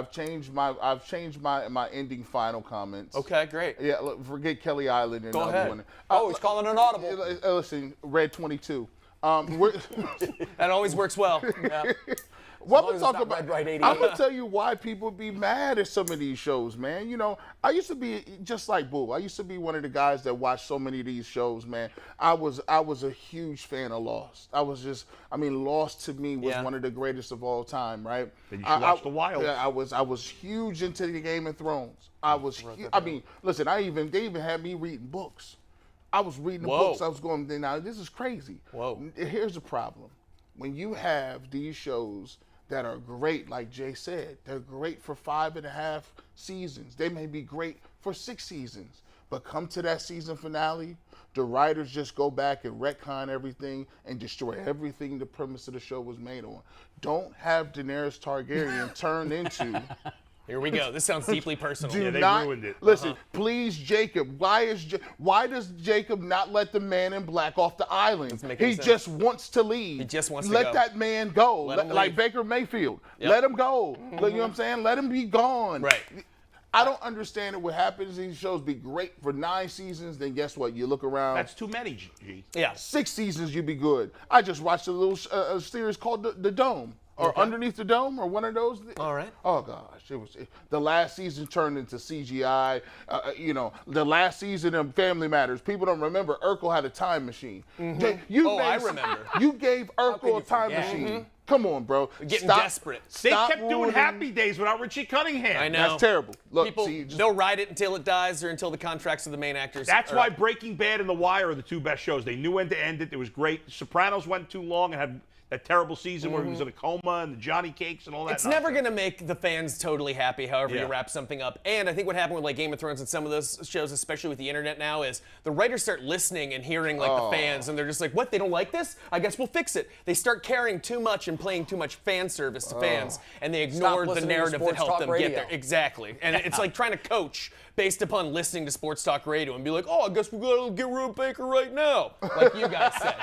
I've changed my ending final comments. Okay, great. Yeah, look, forget Kelly Island and Go the ahead. other one. Oh, he's calling an audible. Listen, Red 22. That always works well. Yeah. What long we as talk it's not about? Red Right 88. I'm gonna tell you why people be mad at some of these shows, man. You know, I used to be just like Boo. I used to be one of the guys that watched so many of these shows, man. I was a huge fan of Lost. Lost to me was one of the greatest of all time, right? Then you should watch The Wild. Yeah, I was huge into the Game of Thrones. Listen, they even had me reading books. I was reading the books. I was going, now this is crazy. Whoa. Here's the problem. When you have these shows that are great, like Jay said, they're great for 5.5 seasons. They may be great for 6 seasons. But come to that season finale, the writers just go back and retcon everything and destroy everything the premise of the show was made on. Don't have Daenerys Targaryen turn into... Here we go. This sounds deeply personal. Yeah, they ruined it. Listen, please, Jacob. Why does Jacob not let the man in black off the island? He just wants to leave. He just wants to let go. that man go. Let him Like leave. Baker Mayfield. Yep. Let him go. You know what I'm saying? Let him be gone. Right. I don't understand it. What happens in these shows be great for 9 seasons, then guess what? You look around. That's too many, G. Yeah. 6 seasons, you be good. I just watched a little series called The Dome. Or Underneath the Dome, or one of those. All right. Oh gosh, the last season turned into CGI. The last season of Family Matters. People don't remember Urkel had a time machine. I remember. You gave Urkel you a time forget? machine. Come on, bro. Getting desperate. They Stop kept doing ruining- Happy Days without Richie Cunningham. I know. That's terrible. Look, People, they'll ride it until it dies or until the contracts of the main actors. That's are why up. Breaking Bad and The Wire are the 2 best shows. They knew when to end it. It was great. Sopranos went too long and had that terrible season where he was in a coma and the Johnny Cakes and all that. It's never going to make the fans totally happy, however you Yeah. wrap something up. And I think what happened with like Game of Thrones and some of those shows, especially with the internet now, is the writers start listening and hearing like the fans, and they're just like, what, they don't like this? I guess we'll fix it. They start caring too much and playing too much fan service to fans, and they ignore the listening to narrative that sports helped talk them get radio. there. Exactly. And it's like trying to coach based upon listening to sports talk radio and be like, oh, I guess we got to get rid of Baker right now, like you guys said.